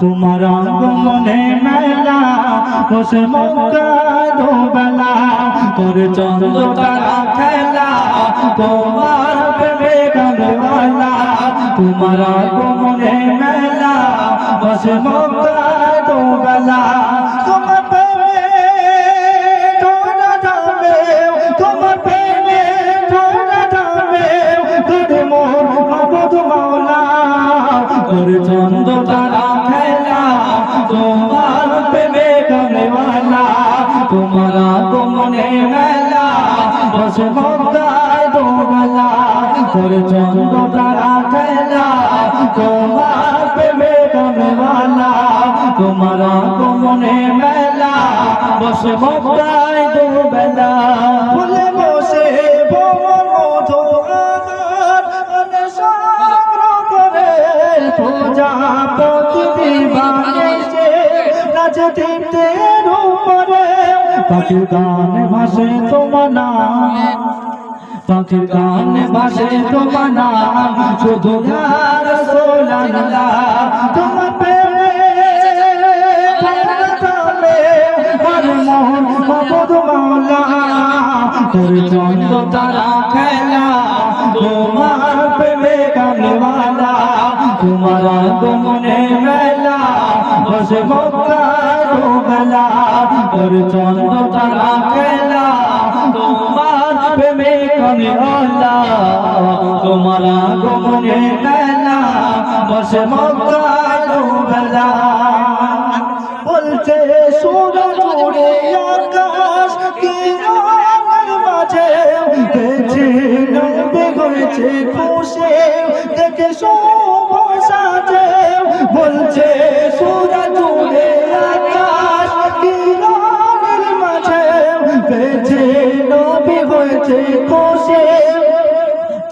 তোমার আগমনে মেলা বসে মক্কা দোবেলা করে চন্দ্র তারা খেলা তোমার প্রেমে গানওয়ালা তোমার আগমনে মেলা বসে মক্কা দোবেলা তোমার প্রেমে ঢোলা ঢাবে তোমার প্রেমে ঢোলা ঢাবে করে মোর মাবুদ মাওলা করে চন্দ্র তারা খেলা তোমার প্রেমে গানওয়ালা তোমার আগমনে মেলা বসে মক্কায় দোবেলা করে চন্দ্র তারা খেলা তোমার প্রেমে গানওয়ালা তোমার আগমনে মেলা বসে মক্কায় দোবেলা ফুলে বসে ভ্রমর মধু আগার অনুসরণ করে প্রজাপতি দিবানিশে নাচে দীপ্তের উপরে পাখির গান ভাসে তোমার নাম পাখির গান ভাসে তোমার নাম শুধু ইয়া রাসূলুল্লাহ তোমার প্রেমে থামে আর মোহন মাবুদ মাওলা করে চন্দ্র তারা খেলা তোমার প্রেমে গানওয়ালা তোমার আগমনে মেলা বসে মক্কায় দোবেলা করে চন্দ্র তারা খেলা তোমার প্রেমে গানওয়ালা তোমার আগমনে মেলা বসে মক্কায় দোবেলা বলছে সূরজ উড়ে আকাশ কিরণের মাঝে বেঁচে নবে হয়েছে খুশি দেখে শুভ সাজে বলছে সূরজ উড়ে আকাশ কিরণের মাঝে বেঁচে নবে হয়েছে খুশি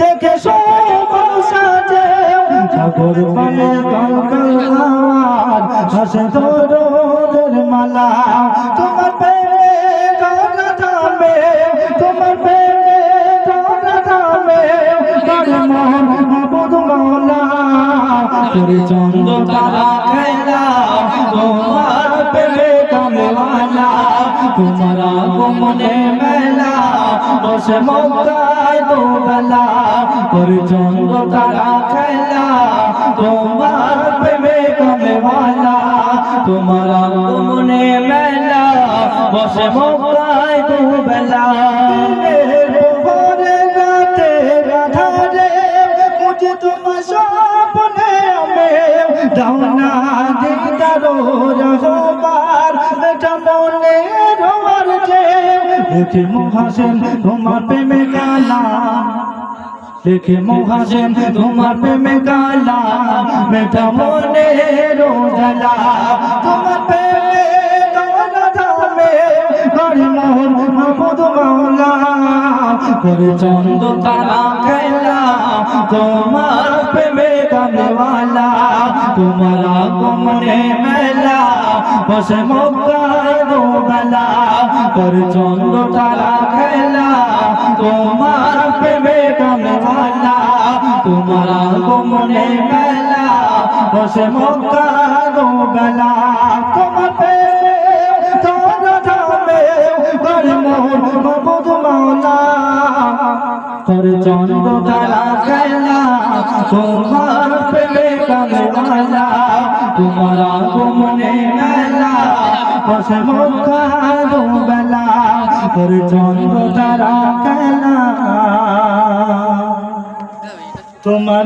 দেখে শুভ সাজে সাগর পানে কলকল আওয়াজ হাসে দরদের মালা তোমার প্রেমে গলা থামে তোমার প্রেমে গলা থামে করে মোহন মাবুদ মাওলা করে চন্দ্র তারা খেলা তোমার প্রেমে গানওয়ালা তোমার আগমনে মেলা বসে মক্কায় দোবেলা করে চন্দ্র তারা খেলা তোমার প্রেমে গানওয়ালা তোমার আগমনে মেলা বসে মক্কায় দোবেলা পরে রাতে রাধারে মুঝে তোমার স্বপ্নে আমি দাওনা দিদারো রহবার বেটা মনে রোয়ার যে দেখে মুহাসেন তোমার প্রেমে গালা দেখে মুহাসেন তোমার প্রেমে গালা বেটা মনে রোজালা তোমার প্রেমে গালা ধামে করে মোহন মাবুদ মাওলা করে চন্দ্র তারা খেলা তোমার প্রেমে গানওয়ালা তোমার আগমনে মেলা বসে মক্কায় দোবেলা করে চন্দ্র তারা খেলা তোমার প্রেমে গানওয়ালা তোমার আগমনে মেলা বসে মক্কায় দোবেলা তোমার প্রেমে তোরা থামে করে মোহন মাবুদ মাওলা করে চন্দ্র তারা খেলা তোমার প্রেমে গানওয়ালা তোমার আগমনে মেলা বসে মক্কায় দোবেলা করে চন্দ্র তারা খেলা তোমার